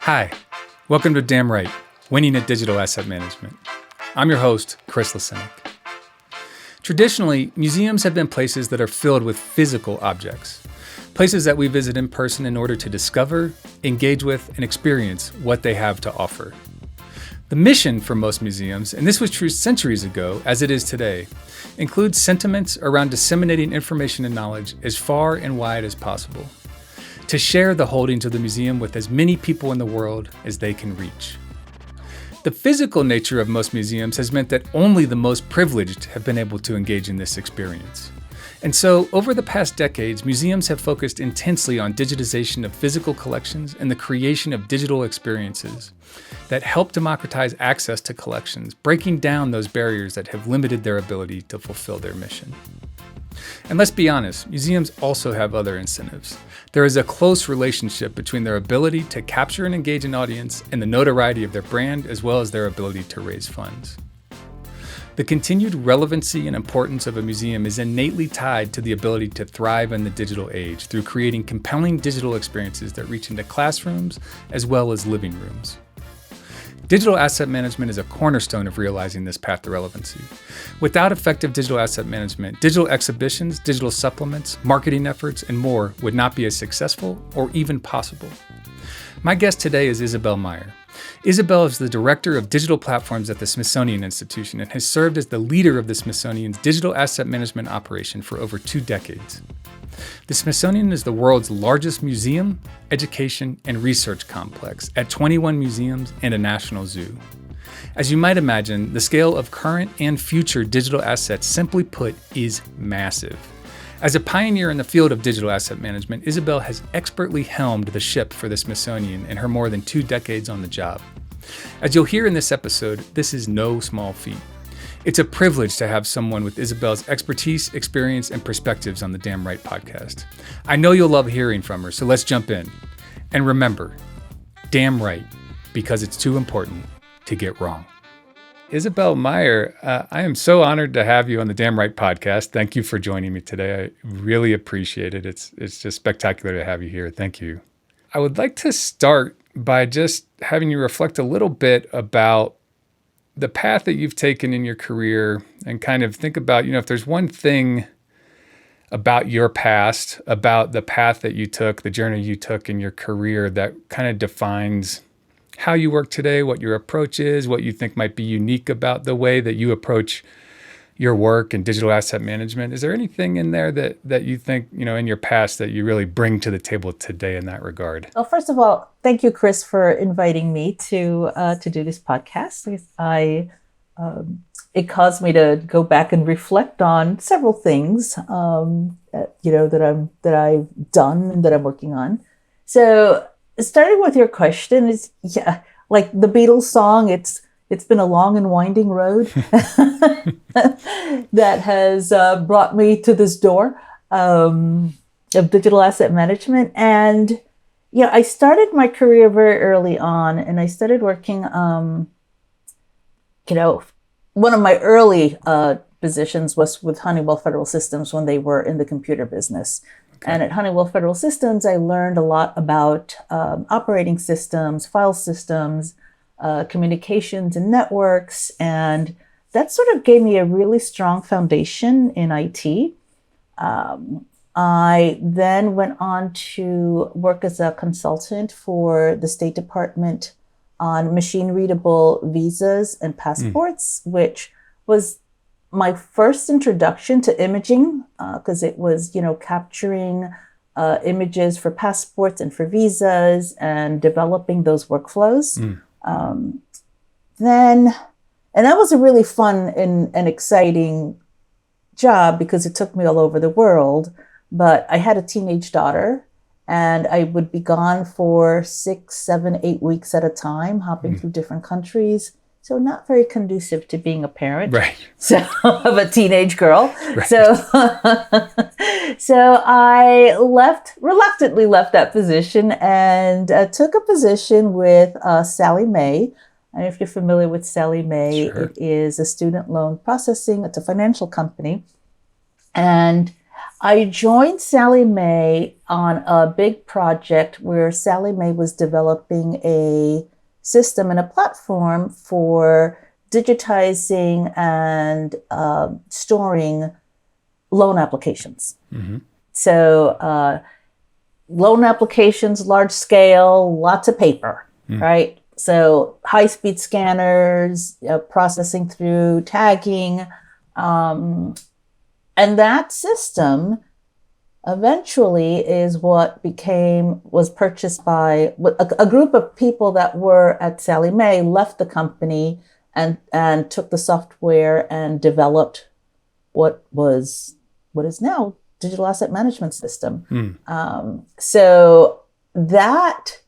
Hi, welcome to Damn Right, Winning at Digital Asset Management. I'm your host, Chris Lacinak. Traditionally, museums have been places that are filled with physical objects, places that we visit in person in order to discover, engage with, and experience what they have to offer. The mission for most museums, and this was true centuries ago as it is today, includes sentiments around disseminating information and knowledge as far and wide as possible, to share the holdings of the museum with as many people in the world as they can reach. The physical nature of most museums has meant that only the most privileged have been able to engage in this experience. And so, over the past decades, museums have focused intensely on digitization of physical collections and the creation of digital experiences that help democratize access to collections, breaking down those barriers that have limited their ability to fulfill their mission. And let's be honest, museums also have other incentives. There is a close relationship between their ability to capture and engage an audience and the notoriety of their brand, as well as their ability to raise funds. The continued relevancy and importance of a museum is innately tied to the ability to thrive in the digital age through creating compelling digital experiences that reach into classrooms as well as living rooms. Digital asset management is a cornerstone of realizing this path to relevancy. Without effective digital asset management, digital exhibitions, digital supplements, marketing efforts, and more would not be as successful or even possible. My guest today is Isabel Meyer. Isabel is the Director of Digital Platforms at the Smithsonian Institution and has served as the leader of the Smithsonian's digital asset management operation for over 2 decades. The Smithsonian is the world's largest museum, education, and research complex at 21 museums and a national zoo. As you might imagine, the scale of current and future digital assets, simply put, is massive. As a pioneer in the field of digital asset management, Isabel has expertly helmed the ship for the Smithsonian in her more than 2 decades on the job. As you'll hear in this episode, this is no small feat. It's a privilege to have someone with Isabel's expertise, experience, and perspectives on the Damn Right podcast. I know you'll love hearing from her, so let's jump in. And remember, damn right, because it's too important to get wrong. Isabel Meyer, I am so honored to have you on the Damn Right podcast. Thank you for joining me today. I really appreciate it. It's just spectacular to have you here. Thank you. I would like to start by just having you reflect a little bit about the path that you've taken in your career and kind of think about, if there's one thing about your past, about the path that you took, the journey you took in your career that kind of defines how you work today, what your approach is, what you think might be unique about the way that you approach your work and digital asset management. Is there anything in there that you think, in your past that you really bring to the table today in that regard? Well, first of all, thank you, Chris, for inviting me to do this podcast. It caused me to go back and reflect on several things, that I've done and that I'm working on. So, starting with your question is, like the Beatles song, it's been a long and winding road that has brought me to this door of digital asset management. And I started my career very early on, and I started working, one of my early positions was with Honeywell Federal Systems when they were in the computer business. Okay. And at Honeywell Federal Systems, I learned a lot about operating systems, file systems, communications and networks, and that sort of gave me a really strong foundation in IT. I then went on to work as a consultant for the State Department on machine-readable visas and passports, which was my first introduction to imaging, because it was, capturing images for passports and for visas and developing those workflows. And that was a really fun and exciting job because it took me all over the world. But I had a teenage daughter, and I would be gone for 6, 7, 8 weeks at a time, hopping through different countries. So not very conducive to being a parent, right? So of a teenage girl. Right. So I reluctantly left that position and took a position with Sallie Mae. And if you're familiar with Sallie Mae, Sure. It is a student loan processing. It's a financial company. And I joined Sallie Mae on a big project where Sallie Mae was developing a system and a platform for digitizing and storing loan applications. Mm-hmm. So loan applications, large scale, lots of paper, right? So high-speed scanners, processing through tagging, and that system eventually is what was purchased by a group of people that were at Sallie Mae, left the company and took the software and developed what is now digital asset management system. So that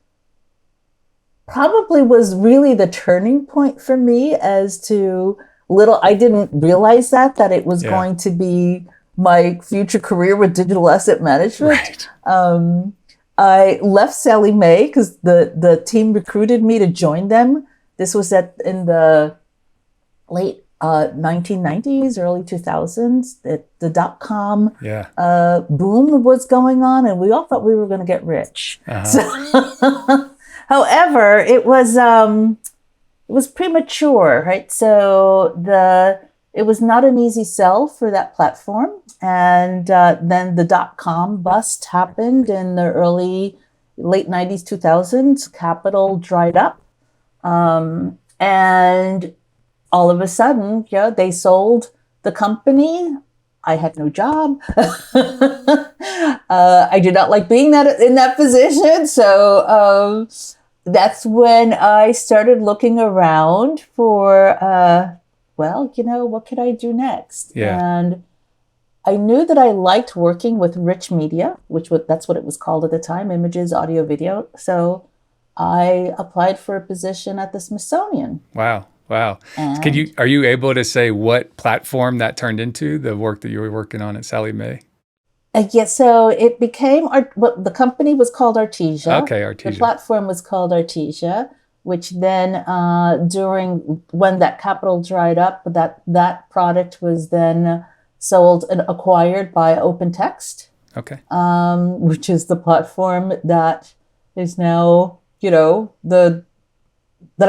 probably was really the turning point for me as to I didn't realize that it was going to be my future career with digital asset management. Right. I left Sallie Mae because the team recruited me to join them. This was in the late 1990s, early 2000s. The dot-com boom was going on, and we all thought we were going to get rich. So, however, it was premature, right? So it was not an easy sell for that platform. And then the dot-com bust happened in the late 90s, 2000s. Capital dried up. And all of a sudden, they sold the company. I had no job. I did not like being in that position. So that's when I started looking around for, what could I do next? Yeah. And I knew that I liked working with rich media, that's what it was called at the time, images, audio, video. So I applied for a position at the Smithsonian. Wow. Are you able to say what platform that turned into, the work that you were working on at Sallie Mae? Yes, so it became the company was called Artesia. Okay, Artesia. The platform was called Artesia, which then when that capital dried up, that product was then sold and acquired by OpenText. Okay. Which is the platform that is now, that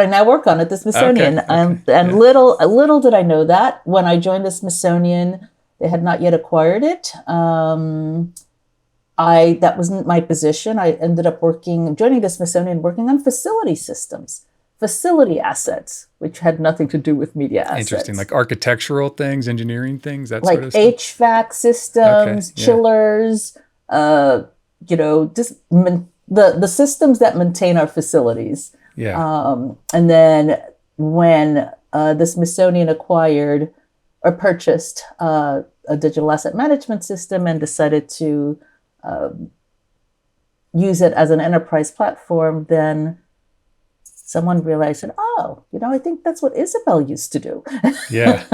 I now work on at the Smithsonian. Okay. And little did I know that when I joined the Smithsonian, they had not yet acquired it. That wasn't my position. I ended up joining the Smithsonian, working on facility systems, facility assets, which had nothing to do with media assets. Interesting, like architectural things, engineering things, that like sort of stuff? HVAC systems, chillers, just the systems that maintain our facilities. Yeah. And then when the Smithsonian acquired or purchased a digital asset management system and decided to use it as an enterprise platform, then someone realized that, I think that's what Isabel used to do. Yeah.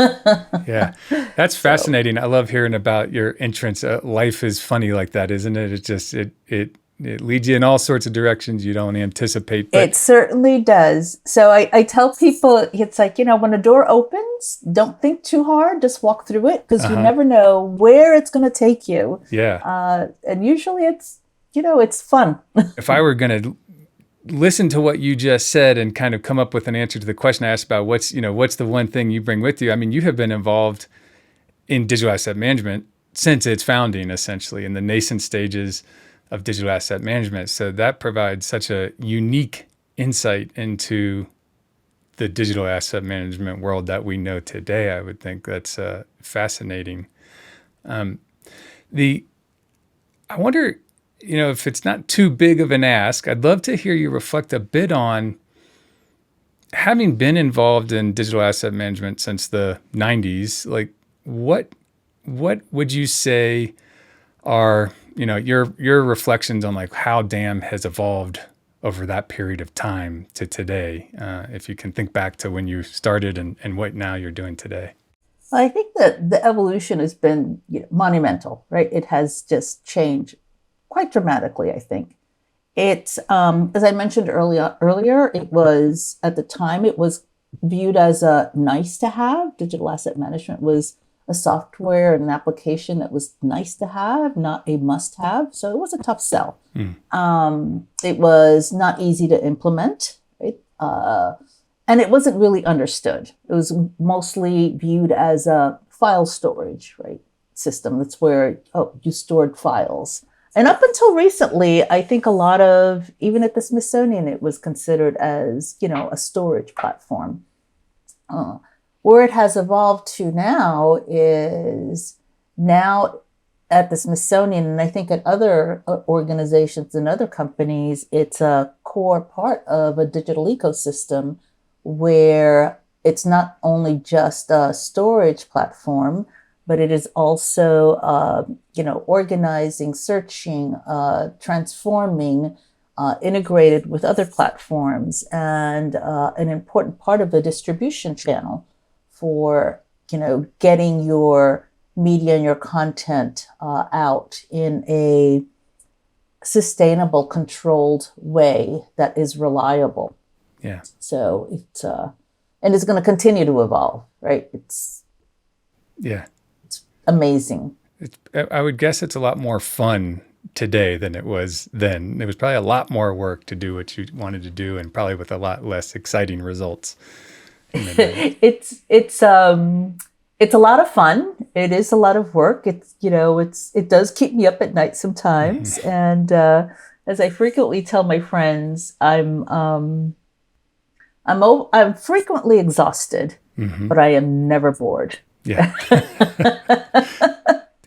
That's fascinating. I love hearing about your entrance. Life is funny like that, isn't it? It just, it leads you in all sorts of directions you don't anticipate. It certainly does. So I tell people, it's like, when a door opens, don't think too hard, just walk through it, because you never know where it's going to take you. Yeah. And usually it's fun. If I were going to listen to what you just said and kind of come up with an answer to the question I asked about what's the one thing you bring with you, I mean, you have been involved in digital asset management since its founding, essentially, in the nascent stages of digital asset management. So that provides such a unique insight into the digital asset management world that we know today. I would think that's fascinating. I wonder, if it's not too big of an ask, I'd love to hear you reflect a bit on, having been involved in digital asset management since the 90s, like what would you say are, your reflections on like how DAM has evolved over that period of time to today, if you can think back to when you started and what now you're doing today? Well, I think that the evolution has been monumental, right? It has just changed quite dramatically, I think. It's, as I mentioned earlier, it was, at the time, it was viewed as a nice to have. Digital asset management was a software and an application that was nice to have, not a must have. So it was a tough sell. It was not easy to implement, right? And it wasn't really understood. It was mostly viewed as a file storage, right, system. That's where, you stored files. And up until recently, I think a lot of, even at the Smithsonian, it was considered as, a storage platform. Where it has evolved to now is now at the Smithsonian, and I think at other organizations and other companies, it's a core part of a digital ecosystem where it's not only just a storage platform, but it is also, organizing, searching, transforming, integrated with other platforms, and an important part of the distribution channel for, getting your media and your content out in a sustainable, controlled way that is reliable. Yeah. So it's and it's going to continue to evolve, right? It's amazing. I would guess it's a lot more fun today than it was then. It was probably a lot more work to do what you wanted to do, and probably with a lot less exciting results. It's a lot of fun. It is a lot of work. It does keep me up at night sometimes. And as I frequently tell my friends, I'm frequently exhausted, but I am never bored. Yeah.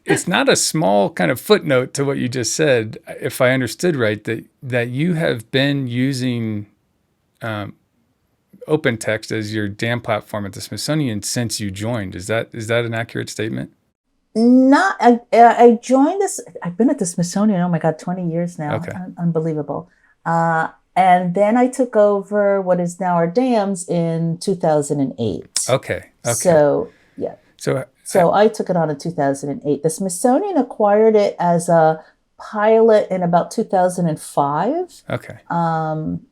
It's not a small kind of footnote to what you just said, if I understood right, that you have been using OpenText as your DAM platform at the Smithsonian since you joined. Is that an accurate statement? I joined this. I've been at the Smithsonian, oh my God, 20 years now. Okay. Unbelievable. And then I took over what is now our DAMs in 2008. Okay. So, yeah. So I took it on in 2008. The Smithsonian acquired it as a pilot in about 2005. Okay.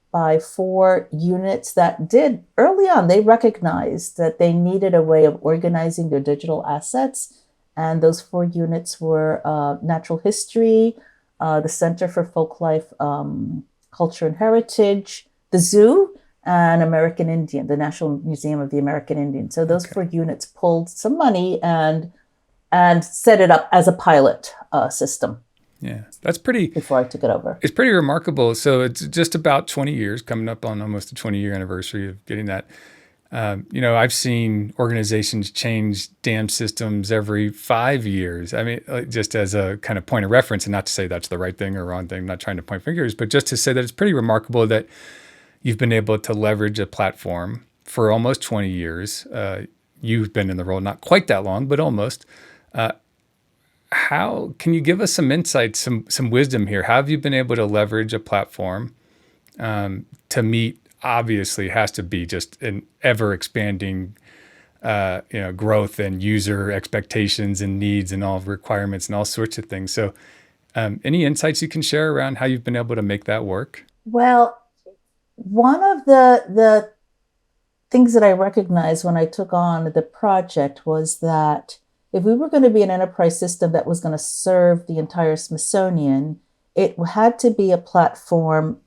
By 4 units that did early on. They recognized that they needed a way of organizing their digital assets. And those 4 units were Natural History, the Center for Folklife, Culture and Heritage, the Zoo, and American Indian, the National Museum of the American Indian. So those 4 units pulled some money and set it up as a pilot system. Yeah, that's pretty. Before I took it over. It's pretty remarkable. So it's just about 20 years, coming up on almost a 20-year anniversary of getting that. I've seen organizations change DAM systems every 5 years. I mean, just as a kind of point of reference, and not to say that's the right thing or wrong thing, I'm not trying to point fingers, but just to say that it's pretty remarkable that you've been able to leverage a platform for almost 20 years. You've been in the role not quite that long, but almost. How can you give us some insight, some wisdom here? How have you been able to leverage a platform to meet, obviously has to be just an ever expanding growth and user expectations and needs and all requirements and all sorts of things. So any insights you can share around how you've been able to make that work? Well, one of the things that I recognized when I took on the project was that if we were going to be an enterprise system that was going to serve the entire Smithsonian, it had to be a platform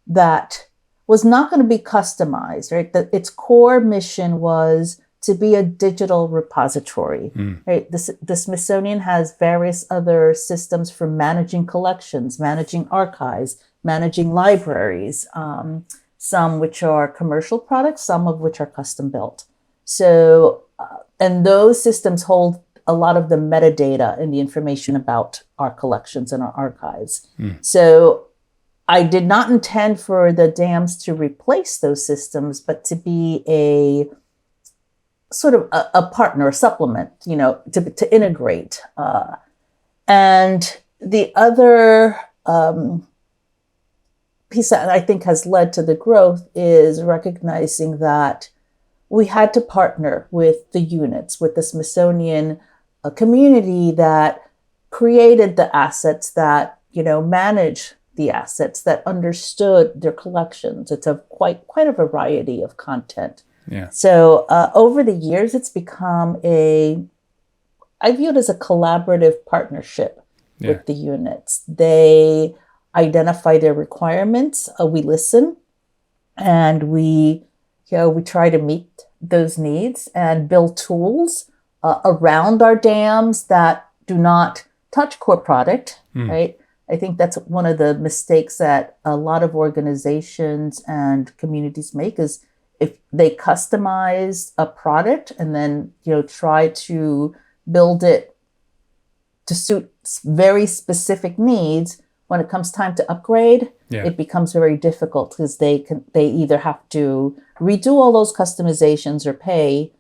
that was not going to be customized, right? Its core mission was to be a digital repository, right? The Smithsonian has various other systems for managing collections, managing archives, managing libraries, some which are commercial products, some of which are custom built. So, and those systems hold a lot of the metadata and the information about our collections and our archives. So I did not intend for the DAMs to replace those systems, but to be a sort of a partner, a supplement, to integrate. And the other piece that I think has led to the growth is recognizing that we had to partner with the units, with the Smithsonian community that created the assets, that manage the assets, that understood their collections. It's a quite a variety of content. Yeah. So over the years, it's become I view it as a collaborative partnership with the units. They identify their requirements, we listen, and we try to meet those needs and build tools around our dams that do not touch core product, right? I think that's one of the mistakes that a lot of organizations and communities make is if they customize a product and then try to build it to suit very specific needs, when it comes time to upgrade, it becomes very difficult because they either have to redo all those customizations or pay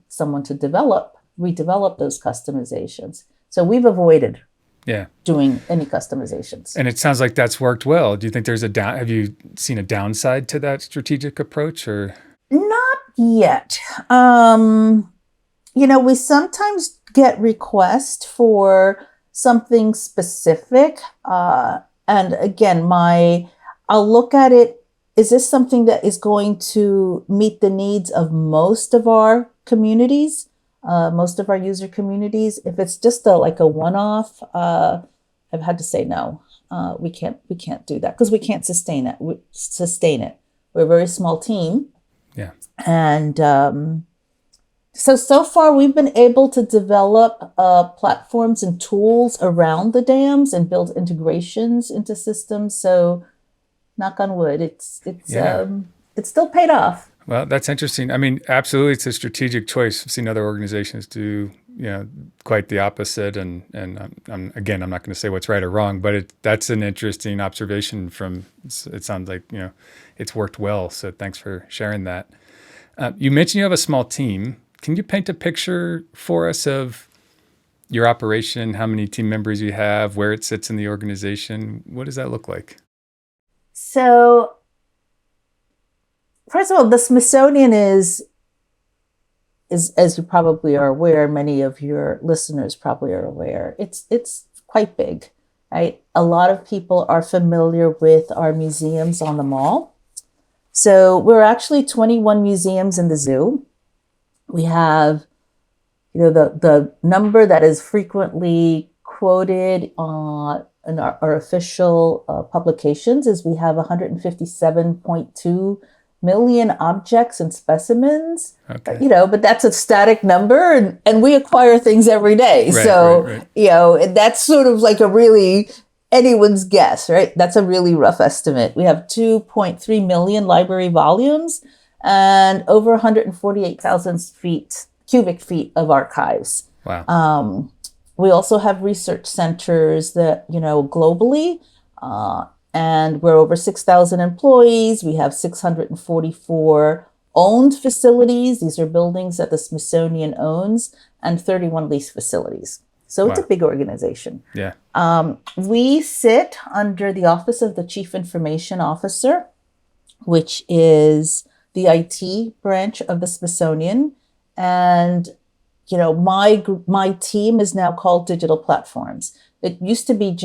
someone to redevelop those customizations. So we've avoided doing any customizations. And it sounds like that's worked well. Do you think have you seen a downside to that strategic approach or? Not yet. We sometimes get requests for something specific. And again, I'll look at it. Is this something that is going to meet the needs of most of our communities? Most of our user communities. If it's just a one-off, I've had to say no. We can't do that because we can't sustain it. We're a very small team. Yeah. And so far we've been able to develop platforms and tools around the dams and build integrations into systems. So, knock on wood, it's still paid off. Well, that's interesting. I mean, absolutely, it's a strategic choice. I've seen other organizations do, quite the opposite. And I'm not going to say what's right or wrong, but that's an interesting observation it sounds like, it's worked well. So thanks for sharing that. You mentioned you have a small team. Can you paint a picture for us of your operation, how many team members you have, where it sits in the organization? What does that look like? So, first of all, the Smithsonian is, as you probably are aware, many of your listeners probably are aware, it's quite big, right? A lot of people are familiar with our museums on the mall. So we're actually 21 museums in the zoo. We have, the number that is frequently quoted in our official publications is we have 157.2 million objects and specimens, but that's a static number and we acquire things every day. Right. That's sort of like anyone's guess, right? That's a really rough estimate. We have 2.3 million library volumes and over 148,000 cubic feet of archives. Wow. We also have research centers that, globally, and we're over 6,000 employees. We have 644 owned facilities. These are buildings that the Smithsonian owns, and 31 leased facilities. So It's a big organization. Yeah. We sit under the Office of the Chief Information Officer, which is the IT branch of the Smithsonian. And, my team is now called Digital Platforms. It used to be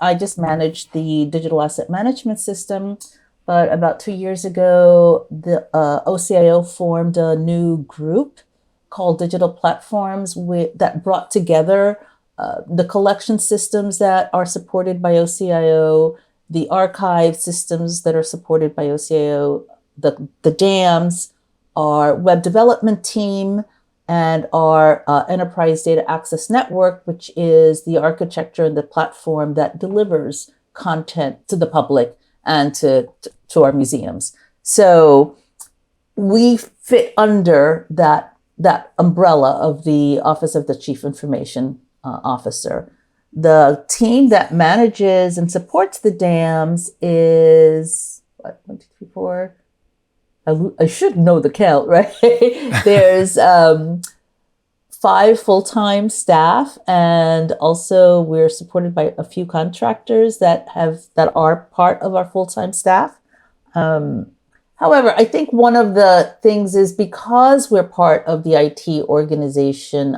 I just managed the digital asset management system. But about 2 years ago, the OCIO formed a new group called Digital Platforms that brought together the collection systems that are supported by OCIO, the archive systems that are supported by OCIO, the dams, our web development team, and our enterprise data access network, which is the architecture and the platform that delivers content to the public and to our museums. So we fit under that umbrella of the Office of the Chief Information Officer. The team that manages and supports the dams is 1, 2, 3, 4. I should know the count, right? There's 5 full-time staff, and also we're supported by a few contractors that are part of our full-time staff. However, I think one of the things is because we're part of the IT organization,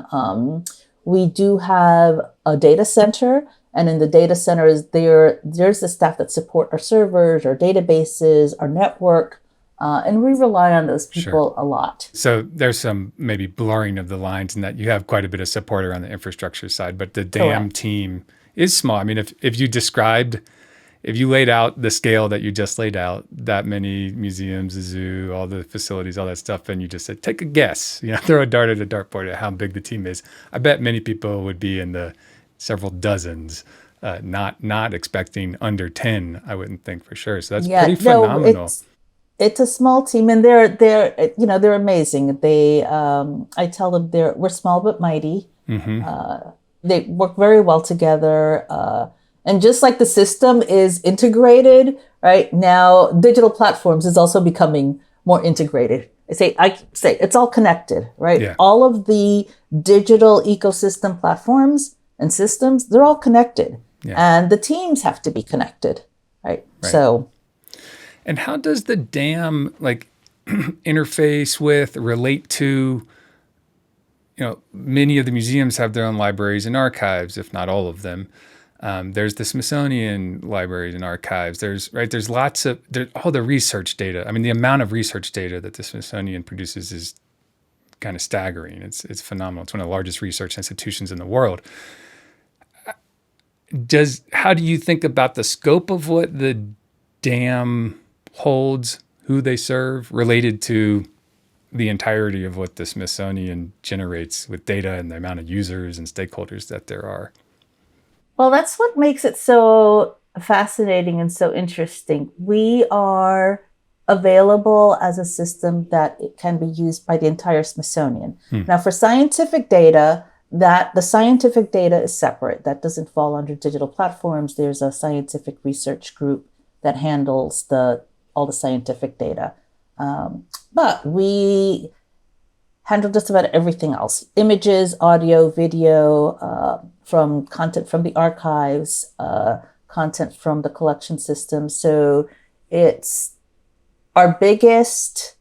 we do have a data center, and in the data center there's the staff that support our servers, our databases, our network. And we rely on those people a lot. So there's some maybe blurring of the lines in that you have quite a bit of support around the infrastructure side, but the DAM team is small. I mean, if you laid out the scale that you just laid out, that many museums, the zoo, all the facilities, all that stuff, and you just said, take a guess, throw a dart at a dartboard at how big the team is, I bet many people would be in the several dozens, not expecting under 10, I wouldn't think for sure. So that's pretty phenomenal. It's a small team, and they're amazing. I tell them we're small but mighty. Mm-hmm. They work very well together. And just like the system is integrated, right now, digital platforms is also becoming more integrated. I say it's all connected, right? Yeah. All of the digital ecosystem platforms and systems, they're all connected. Yeah. And the teams have to be connected, right? So. And how does the DAM interface with, relate to, many of the museums have their own libraries and archives, if not all of them. There's the Smithsonian libraries and archives. There's lots of, all the research data. I mean, the amount of research data that the Smithsonian produces is kind of staggering. It's phenomenal. It's one of the largest research institutions in the world. How do you think about the scope of what the DAM holds, who they serve, related to the entirety of what the Smithsonian generates with data and the amount of users and stakeholders that there are? Well, that's what makes it so fascinating and so interesting. We are available as a system that it can be used by the entire Smithsonian. Now, for scientific data, the scientific data is separate. That doesn't fall under digital platforms. There's a scientific research group that handles all the scientific data. But we handle just about everything else. Images, audio, video, from content from the archives, content from the collection system. So it's our biggest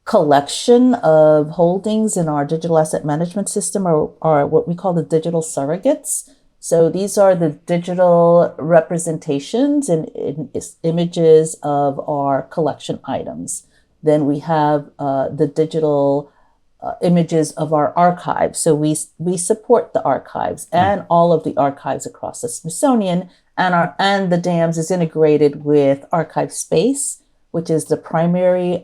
collection of holdings in our digital asset management system are what we call the digital surrogates. So these are the digital representations and images of our collection items. Then we have the digital images of our archives. So we support the archives and all of the archives across the Smithsonian, and the DAMS is integrated with Archive Space, which is the primary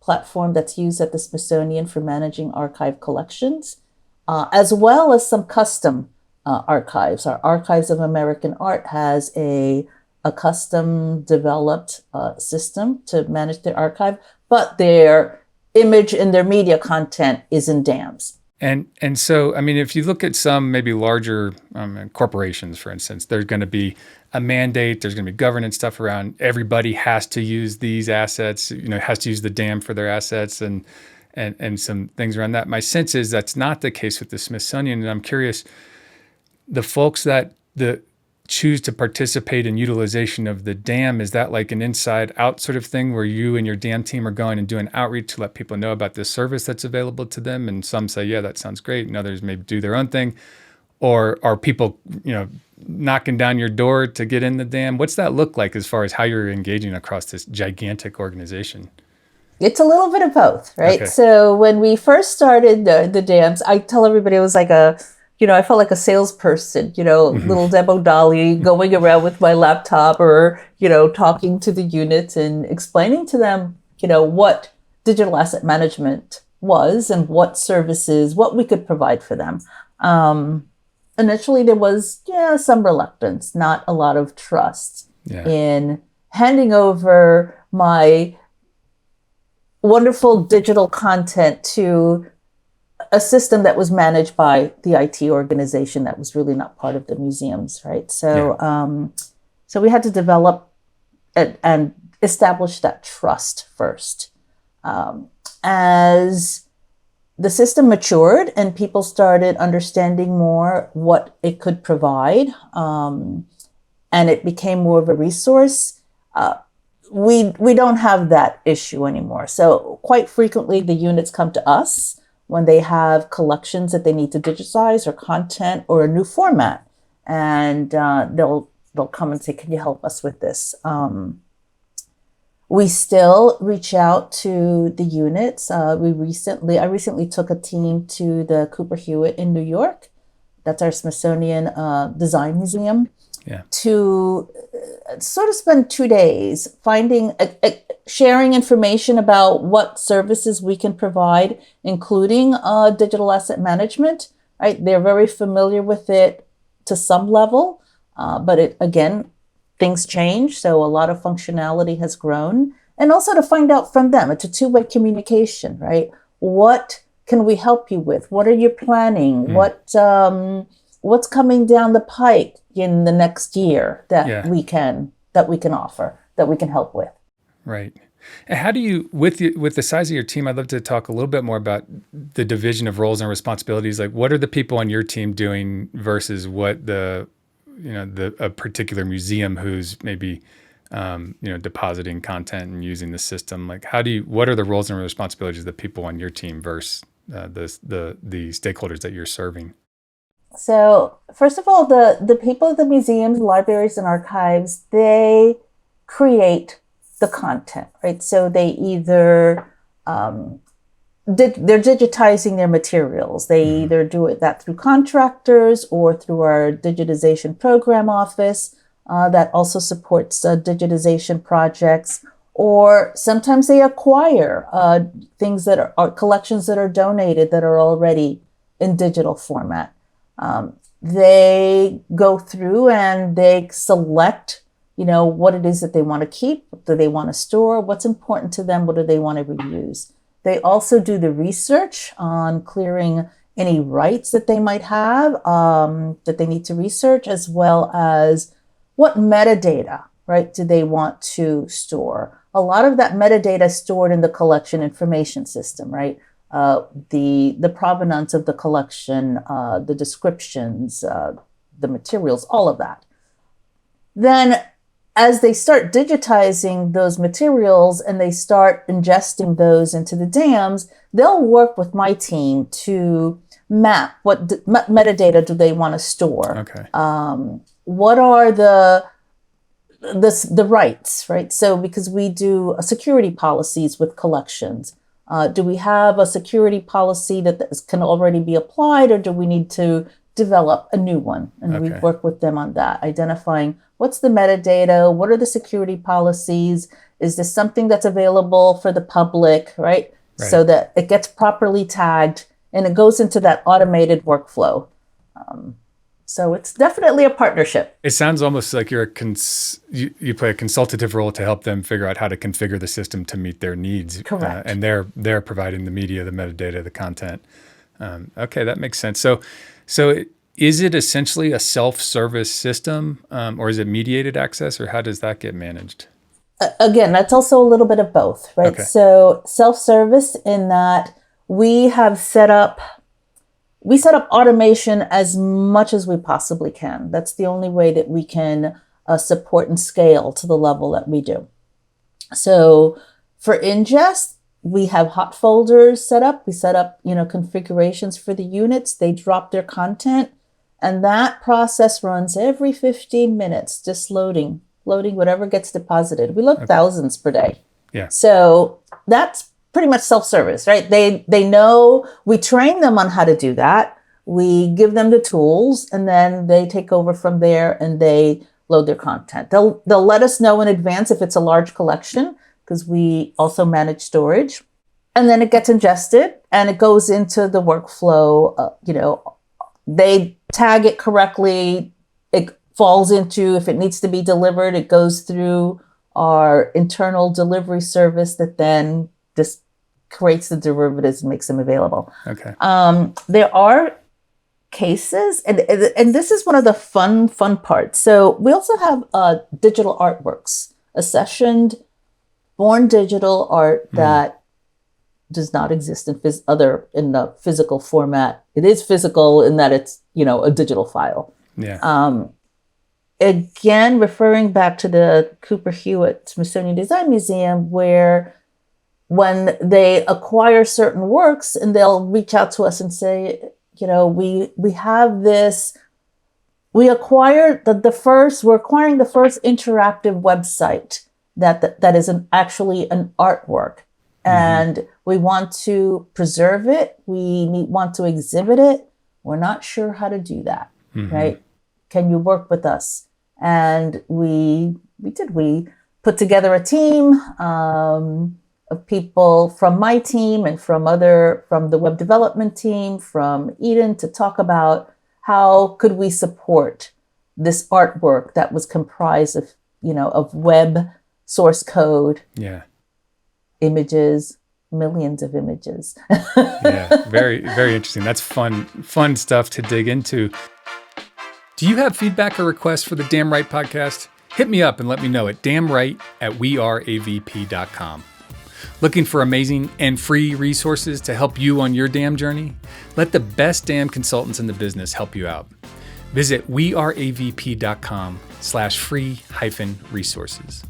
platform that's used at the Smithsonian for managing archive collections, as well as some custom archives. Our Archives of American Art has a custom developed system to manage their archive, but their image and their media content is in DAMS. And so, I mean, if you look at some maybe larger corporations, for instance, there's going to be a mandate, there's going to be governance stuff around everybody has to use these assets, has to use the DAM for their assets and some things around that. My sense is that's not the case with the Smithsonian. And I'm curious, the folks that choose to participate in utilization of the DAM, is that like an inside out sort of thing where you and your DAM team are going and doing outreach to let people know about this service that's available to them? And some say, yeah, that sounds great. And others maybe do their own thing. Or are people, knocking down your door to get in the DAM? What's that look like as far as how you're engaging across this gigantic organization? It's a little bit of both, right? Okay. So when we first started the DAMs, I tell everybody it was like I felt like a salesperson, little demo dolly going around with my laptop or, talking to the units and explaining to them, what digital asset management was and what services, what we could provide for them. Initially, there was, some reluctance, not a lot of trust in handing over my wonderful digital content to a system that was managed by the IT organization that was really not part of the museums, right? So, so we had to develop and establish that trust first. As the system matured and people started understanding more what it could provide, and it became more of a resource, we don't have that issue anymore. So quite frequently, the units come to us when they have collections that they need to digitize or content or a new format. And they'll come and say, can you help us with this? We still reach out to the units. I recently took a team to the Cooper Hewitt in New York. That's our Smithsonian Design Museum. Yeah. To sort of spend 2 days sharing information about what services we can provide, including digital asset management. Right, they're very familiar with it to some level, but again, things change, so a lot of functionality has grown. And also to find out from them, it's a two-way communication, right? What can we help you with? What are you planning? What's coming down the pike in the next year that we can offer, that we can help with? Right. And how do you, with the size of your team, I'd love to talk a little bit more about the division of roles and responsibilities. Like, what are the people on your team doing versus what a particular museum who's maybe, depositing content and using the system? Like, what are the roles and responsibilities of the people on your team versus the stakeholders that you're serving? So first of all, the people at the museums, libraries, and archives, they create the content, right? So they either they're digitizing their materials. They either do that through contractors or through our digitization program office that also supports digitization projects. Or sometimes they acquire things that are collections that are donated that are already in digital format. They go through and they select what it is that they want to keep, what do they want to store, what's important to them, what do they want to reuse. They also do the research on clearing any rights that they might have that they need to research, as well as what metadata, right, do they want to store. A lot of that metadata is stored in the collection information system, right? The provenance of the collection, the descriptions, the materials, all of that. Then as they start digitizing those materials and they start ingesting those into the dams, they'll work with my team to map what metadata do they want to store. Okay. What are the rights, right? So because we do security policies with collections, do we have a security policy that can already be applied, or do we need to develop a new one? And we work with them on that, identifying what's the metadata, what are the security policies, is this something that's available for the public, right? So that it gets properly tagged and it goes into that automated workflow. So it's definitely a partnership. It sounds almost like you play a consultative role to help them figure out how to configure the system to meet their needs. Correct. And they're providing the media, the metadata, the content. Okay, that makes sense. So is it essentially a self-service system, or is it mediated access, or how does that get managed? Again, that's also a little bit of both, right? Okay. So self-service in that we set up automation as much as we possibly can. That's the only way that we can support and scale to the level that we do. So for ingest, we have hot folders set up. We set up, configurations for the units. They drop their content, and that process runs every 15 minutes, just loading whatever gets deposited. We load thousands per day. Yeah. So that's pretty much self-service, right? They know, we train them on how to do that. We give them the tools, and then they take over from there and they load their content. They'll let us know in advance if it's a large collection, because we also manage storage. And then it gets ingested and it goes into the workflow. They tag it correctly. It falls into, if it needs to be delivered, it goes through our internal delivery service that then just creates the derivatives and makes them available. Okay. There are cases, and this is one of the fun parts. So we also have digital artworks, accessioned, born digital art that does not exist in the physical format. It is physical in that it's a digital file. Yeah. Again, referring back to the Cooper Hewitt Smithsonian Design Museum, where when they acquire certain works and they'll reach out to us and say, we have this, we're acquiring the first interactive website that is actually an artwork. And we want to preserve it. Want to exhibit it. We're not sure how to do that, right? Can you work with us? And we did. We put together a team of people from my team and from the web development team, from Eden, to talk about how could we support this artwork that was comprised of, of web source code, images, millions of images. Yeah, very, very interesting. That's fun stuff to dig into. Do you have feedback or requests for the Damn Right podcast? Hit me up and let me know at damnright@weareavp.com. Looking for amazing and free resources to help you on your damn journey? Let the best damn consultants in the business help you out. Visit weareavp.com/free-resources.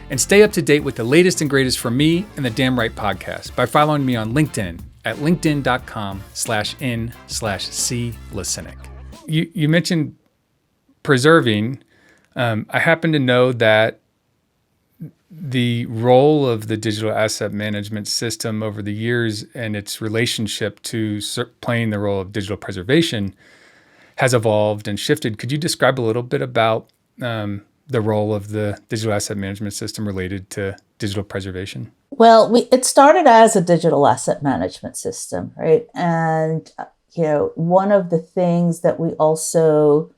And stay up to date with the latest and greatest from me and the Damn Right podcast by following me on LinkedIn at linkedin.com/n/C Lacinak. You mentioned preserving. I happen to know that the role of the digital asset management system over the years and its relationship to playing the role of digital preservation has evolved and shifted. Could you describe a little bit about the role of the digital asset management system related to digital preservation? Well, it started as a digital asset management system, right? And, one of the things that we also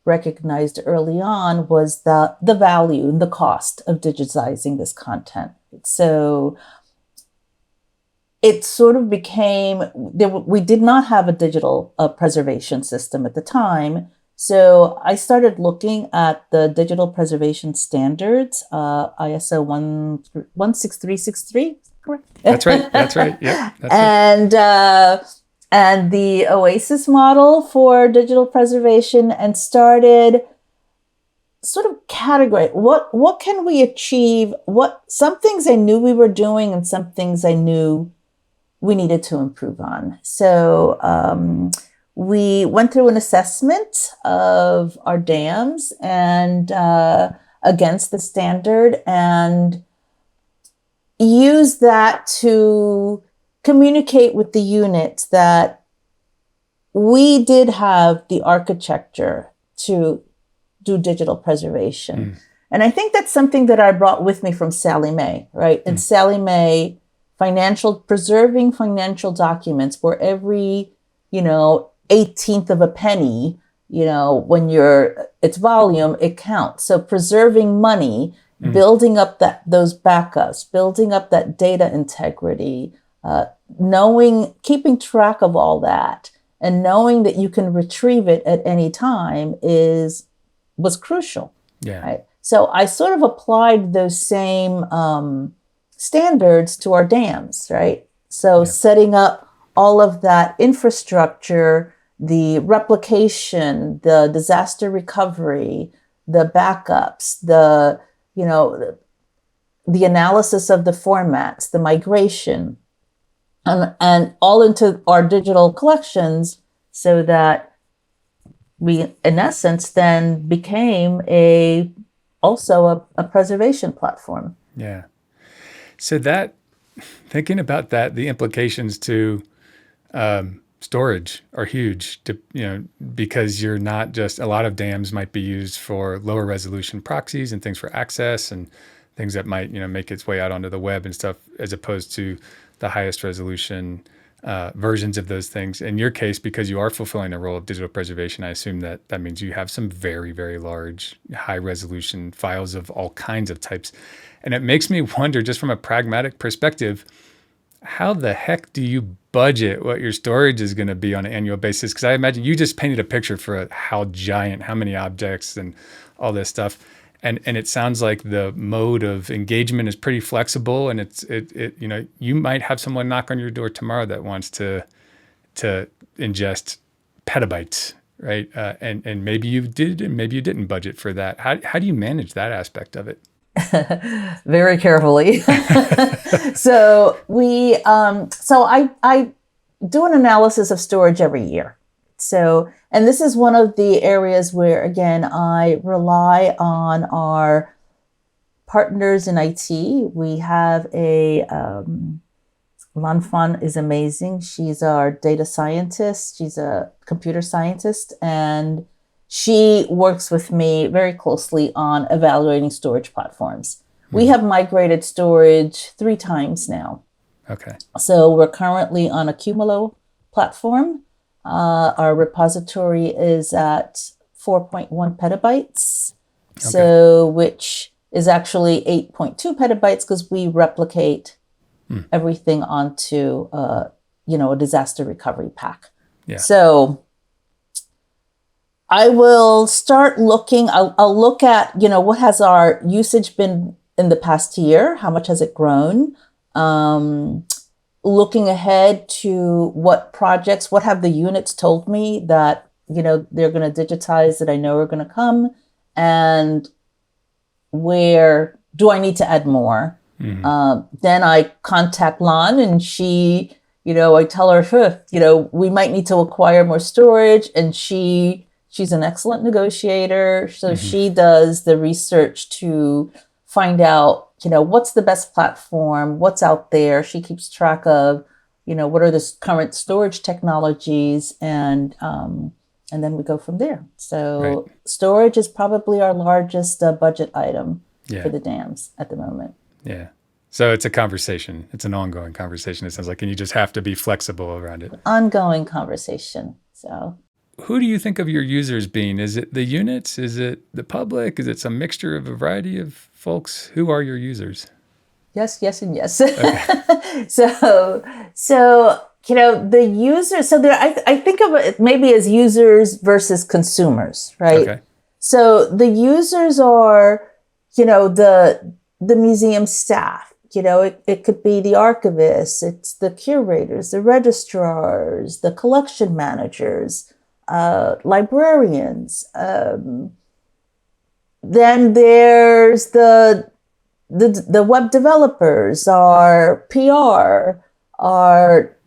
recognized early on was the value and the cost of digitizing this content. So it sort of became, we did not have a digital preservation system at the time. So I started looking at the digital preservation standards, ISO 16363, correct? That's right. Yeah. And the OASIS model for digital preservation, and started sort of category what can we achieve? Some things I knew we were doing and some things I knew we needed to improve on. So we went through an assessment of our dams and against the standard, and used that to communicate with the unit that we did have the architecture to do digital preservation. And I think that's something that I brought with me from Sallie Mae, right? And Sallie Mae, preserving financial documents where every, 18th of a penny, when its volume, it counts. So preserving money, building up those backups, building up that data integrity, keeping track of all that, and knowing that you can retrieve it at any time was crucial. Yeah. Right? So I sort of applied those same standards to our dams, right? So setting up all of that infrastructure, the replication, the disaster recovery, the backups, the analysis of the formats, the migration, and all into our digital collections, so that we, in essence, then became also a preservation platform. Yeah. So thinking about that, the implications to storage are huge, because you're not just, a lot of dams might be used for lower resolution proxies and things for access and things that might, make its way out onto the web and stuff, as opposed to the highest resolution versions of those things. In your case, because you are fulfilling a role of digital preservation, I assume that means you have some very, very large, high resolution files of all kinds of types. And it makes me wonder, just from a pragmatic perspective, how the heck do you budget what your storage is going to be on an annual basis? Because I imagine you just painted a picture for how many objects and all this stuff. And it sounds like the mode of engagement is pretty flexible, and you might have someone knock on your door tomorrow that wants to ingest petabytes, right? And maybe you did, and maybe you didn't budget for that. How do you manage that aspect of it? Very carefully. So I do an analysis of storage every year. So, and this is one of the areas where, again, I rely on our partners in IT. We have a Lanfan is amazing. She's our data scientist. She's a computer scientist, and she works with me very closely on evaluating storage platforms. We have migrated storage 3 times now. Okay. So we're currently on a Cumulo platform. Our repository is at 4.1 petabytes, so which is actually 8.2 petabytes because we replicate everything onto a disaster recovery pack. Yeah. So I will start looking. I'll look at what has our usage been in the past year. How much has it grown? Looking ahead to what have the units told me that they're going to digitize that I know are going to come, and where do I need to add more? Then I contact Lon, and she, I tell her, we might need to acquire more storage, and she's an excellent negotiator. So she does the research to find out, what's the best platform, what's out there. She keeps track of, what are the current storage technologies, and then we go from there. So storage is probably our largest budget item for the dams at the moment. Yeah. So it's a conversation. It's an ongoing conversation, it sounds like, and you just have to be flexible around it. Ongoing conversation. So who do you think of your users being? Is it the units? Is it the public? Is it some mixture of a variety of folks? Who are your users? Yes, and yes. Okay. So the users, so there, I think of it maybe as users versus consumers, right? Okay. So the users are, the museum staff. It could be the archivists, it's the curators, the registrars, the collection managers, librarians. Then there's the web developers, our PR, our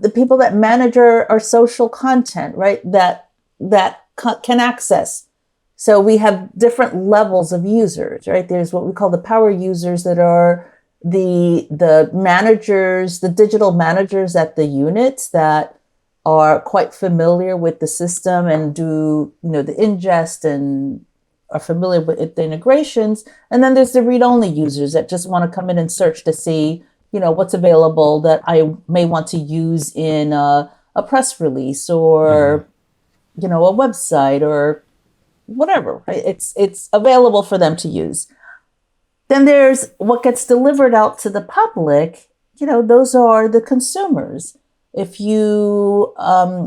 the people that manage our social content, right? That can access. So we have different levels of users, right? There's what we call the power users that are the managers, the digital managers at the units that are quite familiar with the system and do, the ingest and are familiar with the integrations. And then there's the read-only users that just want to come in and search to see, what's available that I may want to use in a press release or, a website or whatever, right? It's available for them to use. Then there's what gets delivered out to the public. Those are the consumers. If you,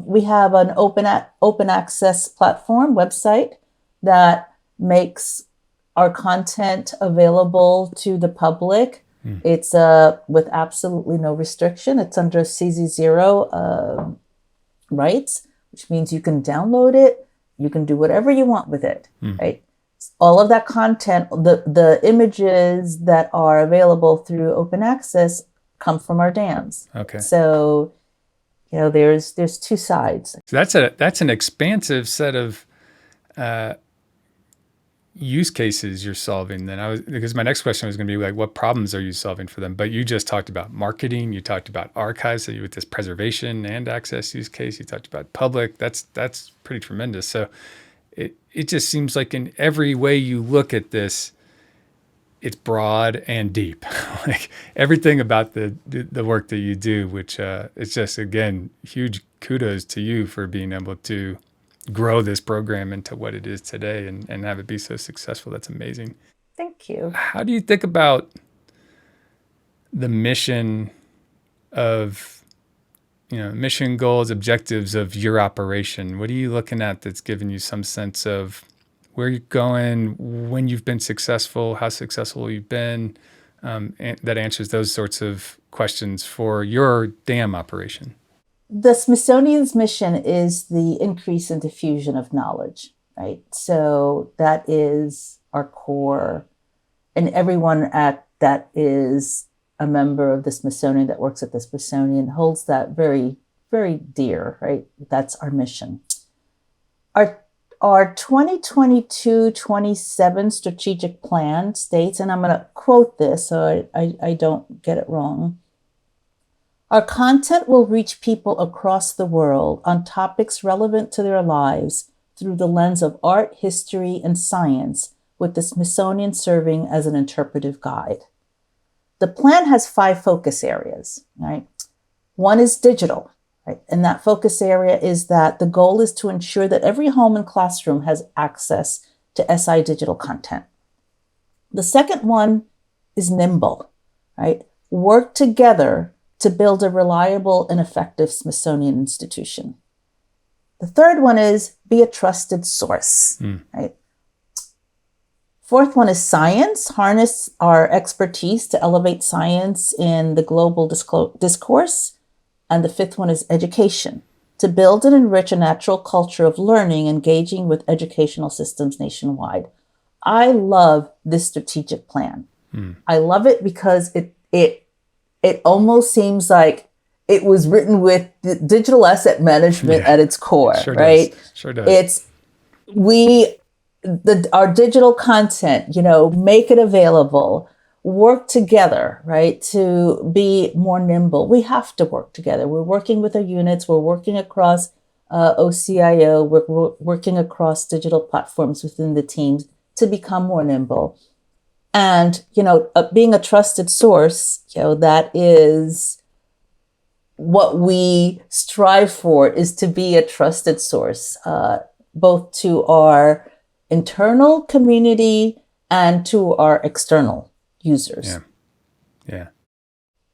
we have an open access platform website that makes our content available to the public. It's with absolutely no restriction. It's under CZ0 rights, which means you can download it. You can do whatever you want with it, right? All of that content, the images that are available through open access come from our dams. Okay. So, there's 2 sides. So that's an expansive set of use cases you're solving. Then because my next question was going to be like, what problems are you solving for them? But you just talked about marketing. You talked about archives. So you with this preservation and access use case. You talked about public. That's pretty tremendous. So it just seems like in every way you look at this, it's broad and deep. Like everything about the work that you do, which it's just, again, huge kudos to you for being able to grow this program into what it is today and have it be so successful. That's amazing. Thank you. How do you think about the mission of, mission goals, objectives of your operation? What are you looking at that's giving you some sense of where you're going, when you've been successful, how successful you've been, and that answers those sorts of questions for your dam operation? The Smithsonian's mission is the increase and diffusion of knowledge, right? So that is our core. And everyone that is a member of the Smithsonian, that works at the Smithsonian, holds that very, very dear, right? That's our mission. our 2022-27 strategic plan states, and I'm going to quote this so I don't get it wrong. Our content will reach people across the world on topics relevant to their lives through the lens of art, history, and science, with the Smithsonian serving as an interpretive guide. The plan has 5 focus areas, right? One is digital, right? And that focus area is that the goal is to ensure that every home and classroom has access to SI digital content. The second one is nimble, right? Work together to build a reliable and effective Smithsonian institution. The third one is be a trusted source, right? Fourth one is science, harness our expertise to elevate science in the global discourse. And the fifth one is education, to build and enrich a natural culture of learning, engaging with educational systems nationwide. I love this strategic plan. I love it because it almost seems like it was written with digital asset management at its core, sure right? Does. Sure does. Our digital content, make it available, work together, right? To be more nimble. We have to work together. We're working with our units. We're working across OCIO. We're working across digital platforms within the teams to become more nimble. And, being a trusted source, that is what we strive for, is to be a trusted source, both to our internal community and to our external users. Yeah.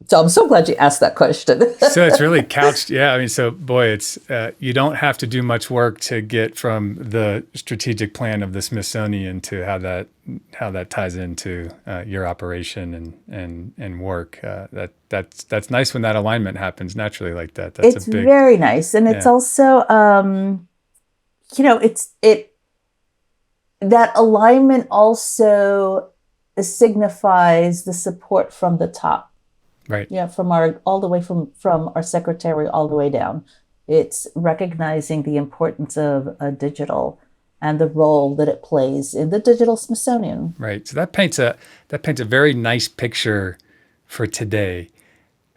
So I'm so glad you asked that question. So it's really couched. Yeah. I mean, so boy, it's, you don't have to do much work to get from the strategic plan of the Smithsonian to how that ties into your operation and work. That's nice when that alignment happens naturally like that. It's very nice. And it's also, that alignment also signifies the support from the top. Right. Yeah, from our secretary all the way down. It's recognizing the importance of digital and the role that it plays in the digital Smithsonian. Right. So that paints a very nice picture for today.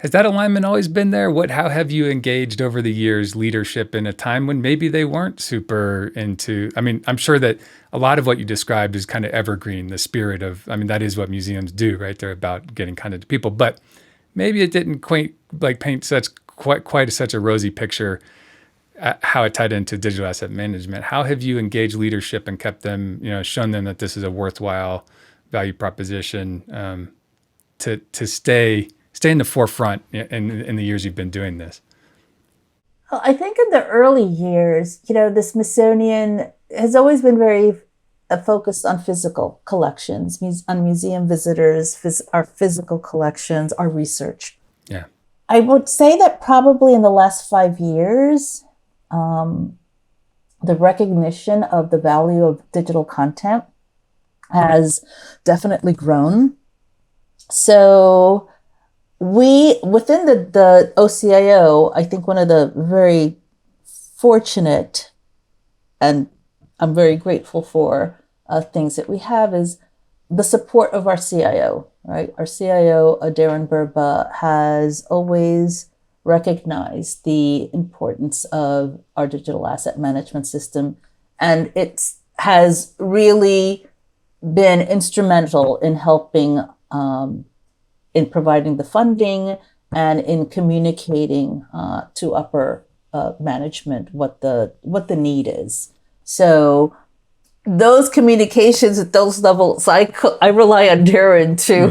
Has that alignment always been there? How have you engaged over the years leadership in a time when maybe they weren't super into, I'm sure that a lot of what you described is kind of evergreen, the spirit of, that is what museums do, right? They're about getting kind of to people, but maybe it didn't paint such a rosy picture how it tied into digital asset management. How have you engaged leadership and kept them, shown them that this is a worthwhile value proposition to stay in the forefront in the years you've been doing this? Well, I think in the early years, the Smithsonian has always been very focused on physical collections, on museum visitors, our physical collections, our research. Yeah. I would say that probably in the last 5 years, the recognition of the value of digital content has definitely grown. So within the OCIO, I think one of the very fortunate, and I'm very grateful for things that we have, is the support of our CIO, right? Our CIO, Darren Burba, has always recognized the importance of our digital asset management system. And it has really been instrumental in helping in providing the funding and in communicating to upper management what the need is. So those communications at those levels, I rely on Darren to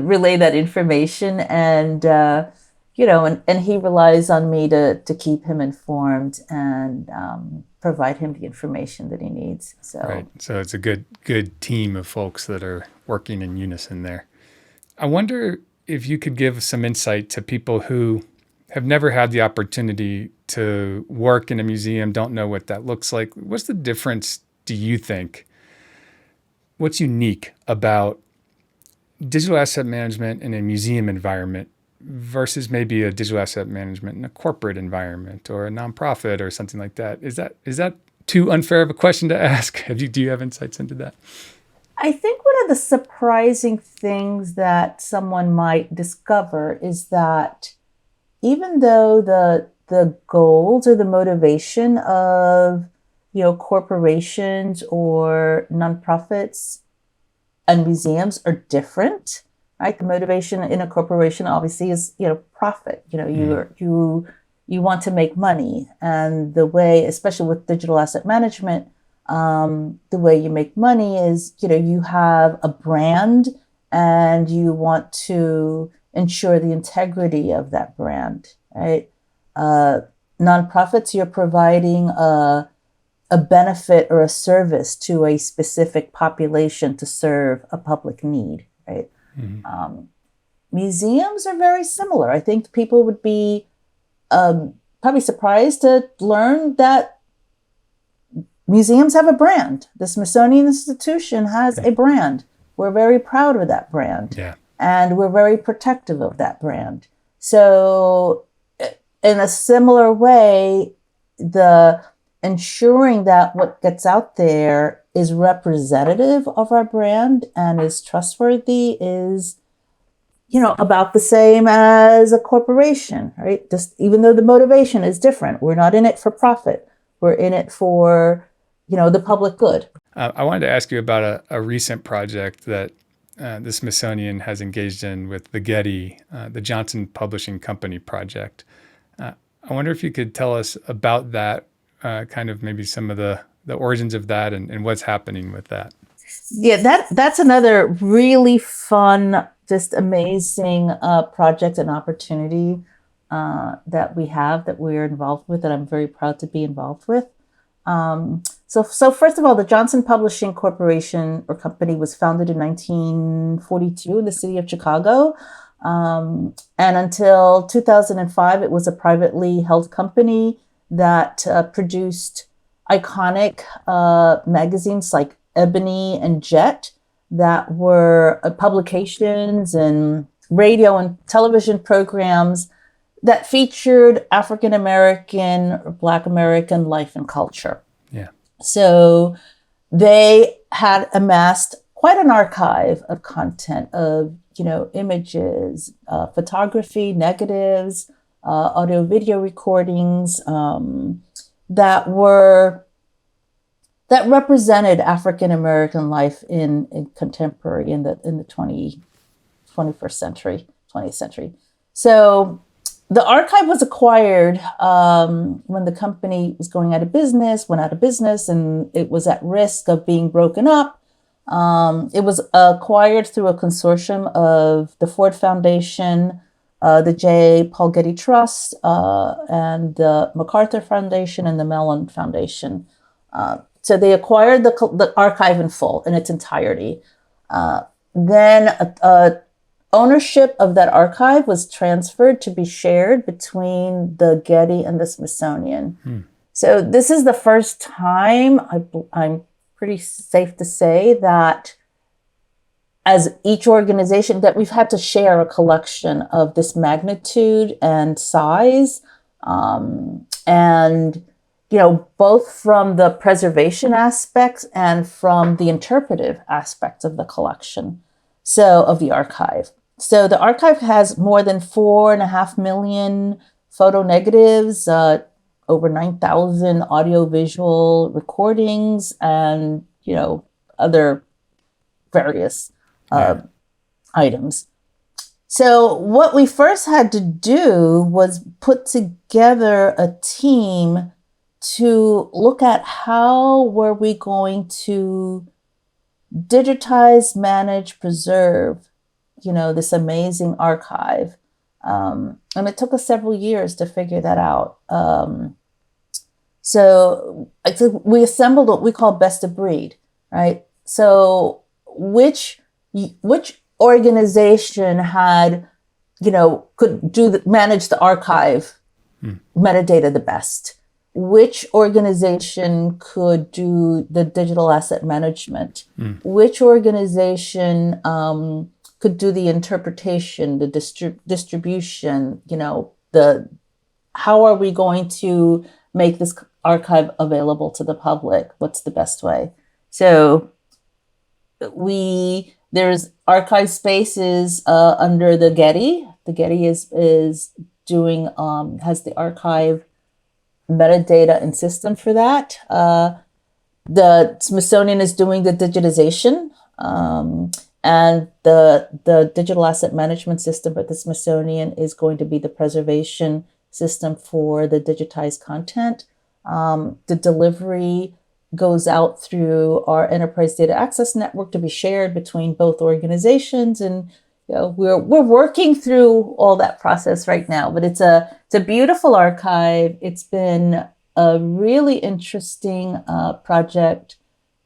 relay that information, and and he relies on me to keep him informed and provide him the information that he needs. So right. So it's a good team of folks that are working in unison there. I wonder if you could give some insight to people who have never had the opportunity to work in a museum, don't know what that looks like. What's the difference, do you think? What's unique about digital asset management in a museum environment versus maybe a digital asset management in a corporate environment or a nonprofit or something like that? Is that too unfair of a question to ask? Do you have insights into that? I think one of the surprising things that someone might discover is that even though the goals or the motivation of corporations or nonprofits and museums are different, right? The motivation in a corporation obviously is profit. You want to make money, and the way, especially with digital asset management, the way you make money is you have a brand and you want to ensure the integrity of that brand, right? Nonprofits, you're providing a benefit or a service to a specific population to serve a public need, right? Mm-hmm. Museums are very similar. I think people would be probably surprised to learn that museums have a brand. The Smithsonian Institution has a brand. We're very proud of that brand. Yeah. And we're very protective of that brand. So in a similar way, the ensuring that what gets out there is representative of our brand and is trustworthy is, about the same as a corporation, right? Just even though the motivation is different, we're not in it for profit. We're in it for, the public good. I wanted to ask you about a recent project that the Smithsonian has engaged in with the Getty, the Johnson Publishing Company project. I wonder if you could tell us about that, kind of maybe some of the origins of that and what's happening with that. Yeah, that's another really fun, just amazing project and opportunity that we're involved with, that I'm very proud to be involved with. So first of all, the Johnson Publishing Corporation or Company was founded in 1942 in the city of Chicago. And until 2005, it was a privately held company that produced iconic magazines like Ebony and Jet that were publications and radio and television programs that featured African American or Black American life and culture. Yeah. So they had amassed quite an archive of content of, images, photography, negatives, audio video recordings that represented African American life in contemporary in the 21st century, 20th century. So the archive was acquired when the company was went out of business, and it was at risk of being broken up. It was acquired through a consortium of the Ford Foundation, the J. Paul Getty Trust, and the MacArthur Foundation and the Mellon Foundation. So they acquired the archive in full, in its entirety. Then ownership of that archive was transferred to be shared between the Getty and the Smithsonian. So this is the first time, I'm pretty safe to say, that as each organization, that we've had to share a collection of this magnitude and size. And, both from the preservation aspects and from the interpretive aspects of the collection, of the archive. So the archive has more than 4.5 million photo negatives, over 9,000 audio-visual recordings, and, other various items. So what we first had to do was put together a team to look at how were we going to digitize, manage, preserve, this amazing archive. And it took us several years to figure that out. So I think we assembled what we call best of breed, right? So which organization had, could manage the archive metadata the best? Which organization could do the digital asset management? Which organization could do the interpretation, the distribution, the how are we going to make this archive available to the public? What's the best way? So there's archive spaces under the Getty. The Getty is doing has the archive metadata and system for that. The Smithsonian is doing the digitization, and the digital asset management system at the Smithsonian is going to be the preservation system for the digitized content. The delivery goes out through our enterprise data access network to be shared between both organizations, and we're working through all that process right now. But it's a beautiful archive. It's been a really interesting project,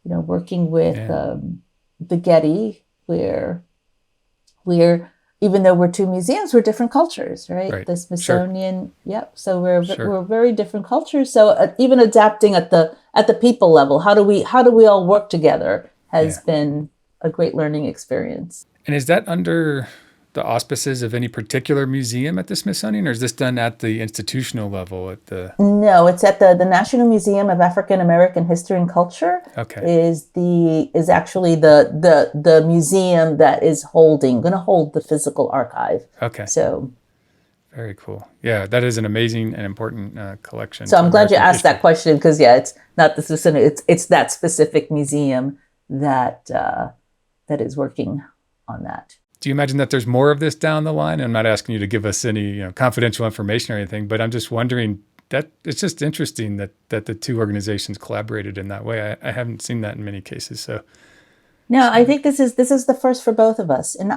working with the Getty, where even though we're two museums, we're different cultures, right? The Smithsonian, So we're very different cultures. So even adapting at the people level, how do we all work together has been a great learning experience. And is that under the auspices of any particular museum at the Smithsonian, or is this done at the institutional level No, it's at the National Museum of African American History and Culture. Okay. Is actually the museum that is going to hold the physical archive. Okay. So very cool. Yeah, that is an amazing and important collection. So I'm glad you asked that question, because it's not the Smithsonian, it's that specific museum that is working on that. Do you imagine that there's more of this down the line? I'm not asking you to give us any confidential information or anything, but I'm just wondering that it's just interesting that the two organizations collaborated in that way. I haven't seen that in many cases. So no, I think this is the first for both of us. And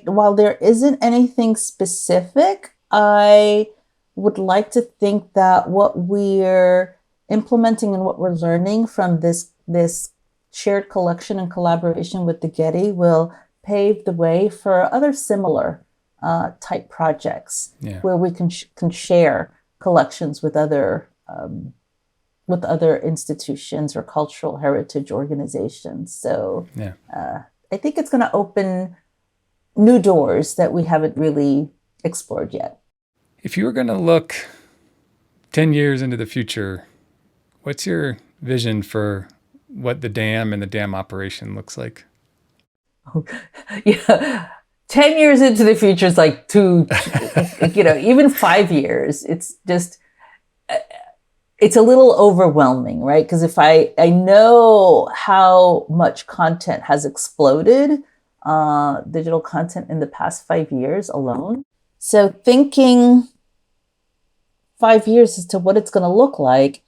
while there isn't anything specific, I would like to think that what we're implementing and what we're learning from this shared collection and collaboration with the Getty will pave the way for other similar type projects where we can share collections with other institutions or cultural heritage organizations. So I think it's going to open new doors that we haven't really explored yet. If you were going to look 10 years into the future, what's your vision for what the dam and the dam operation looks like? 10 years into the future is like even 5 years. It's just, it's a little overwhelming, right? Because if I know how much content has exploded, digital content in the past 5 years alone. So thinking 5 years as to what it's going to look like,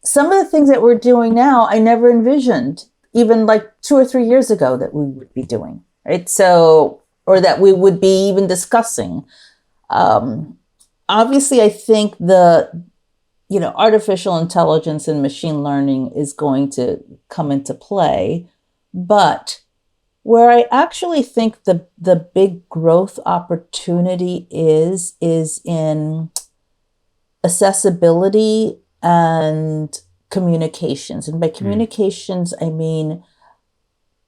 some of the things that we're doing now, I never envisioned even like 2 or 3 years ago that we would be doing, right? So, or that we would be even discussing. Obviously, I think artificial intelligence and machine learning is going to come into play, but where I actually think the big growth opportunity is in accessibility and communications. And by communications, I mean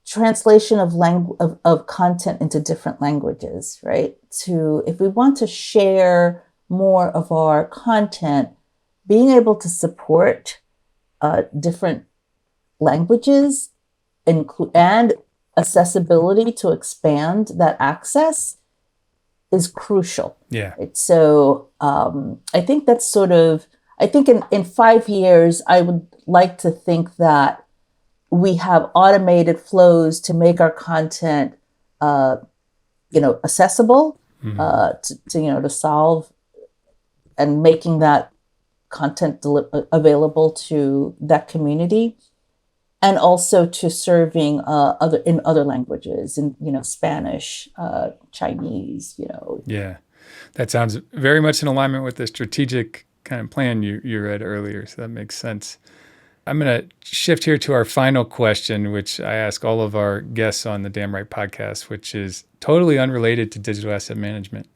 translation of content into different languages, right? If we want to share more of our content, being able to support different languages and accessibility to expand that access is crucial. Yeah. So I think that's I think in 5 years, I would like to think that we have automated flows to make our content, accessible, to solve and making that content available to that community, and also to serving in other languages, in Spanish, Chinese, Yeah, that sounds very much in alignment with the strategic kind of plan you read earlier. So that makes sense. I'm going to shift here to our final question, which I ask all of our guests on the Damn Right podcast, which is totally unrelated to digital asset management,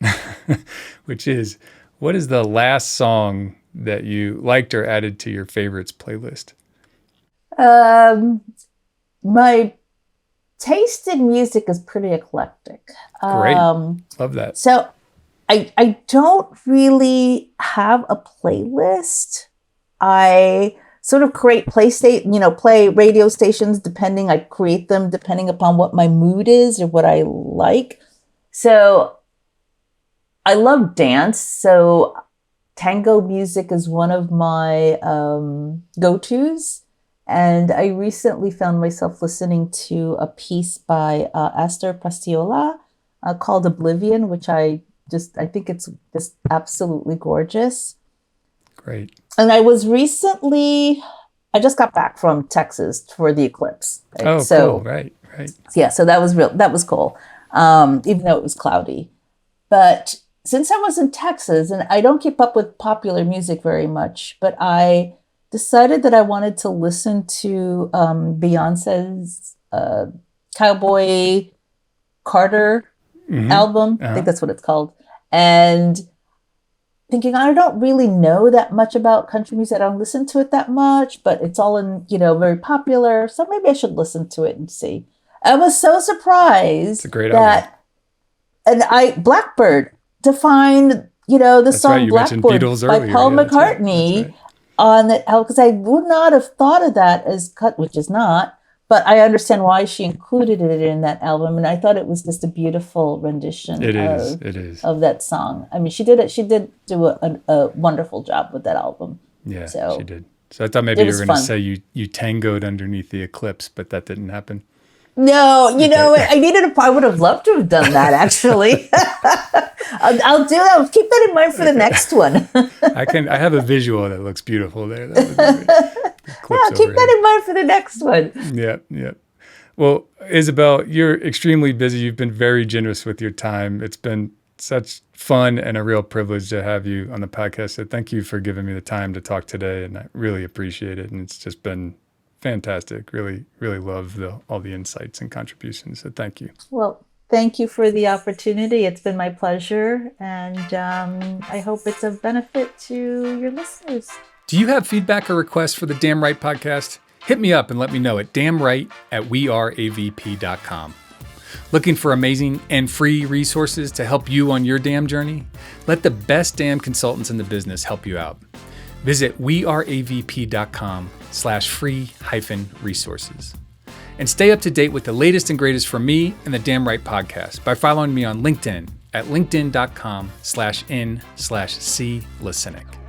which is, what is the last song that you liked or added to your favorites playlist? My taste in music is pretty eclectic. Great. Love that. So I don't really have a playlist. I sort of create play radio stations I create them depending upon what my mood is or what I like. So I love dance. So tango music is one of my go-tos. And I recently found myself listening to a piece by Astor Piazzolla called Oblivion, which I think it's just absolutely gorgeous. Great. And I just got back from Texas for the eclipse. Right? Oh, cool. Right. Yeah, so that was cool, even though it was cloudy. But since I was in Texas, and I don't keep up with popular music very much, but I decided that I wanted to listen to Beyonce's Cowboy Carter album. I think that's what it's called. And thinking, I don't really know that much about country music. I don't listen to it that much, but it's all very popular. So maybe I should listen to it and see. I was so surprised. It's a great album. And Blackbird, to find, the That's song right. You mentioned Blackbird Beatles by earlier. Paul Yeah, McCartney on the album, because I would not have thought of that as cut, which is not. But I understand why she included it in that album, and I thought it was just a beautiful rendition. It is of that song. I mean, she did do a wonderful job with that album. Yeah, so she did. So I thought maybe you were going to say you tangoed underneath the eclipse, but that didn't happen. No, I would have loved to have done that, actually. I'll do that. I'll keep that in mind for the next one. I have a visual that looks beautiful there. Keep that in mind for the next one. Yeah. Well, Isabel, you're extremely busy. You've been very generous with your time. It's been such fun and a real privilege to have you on the podcast. So thank you for giving me the time to talk today, and I really appreciate it. And it's just been fantastic. Really, really love all the insights and contributions. So thank you. Well, thank you for the opportunity. It's been my pleasure, and I hope it's of benefit to your listeners. Do you have feedback or requests for the Damn Right podcast? Hit me up and let me know at damnright@weareavp.com. Looking for amazing and free resources to help you on your damn journey? Let the best damn consultants in the business help you out. Visit weareavp.com/free-resources. And stay up to date with the latest and greatest from me and the Damn Right podcast by following me on LinkedIn at linkedin.com/n/C Lacinak.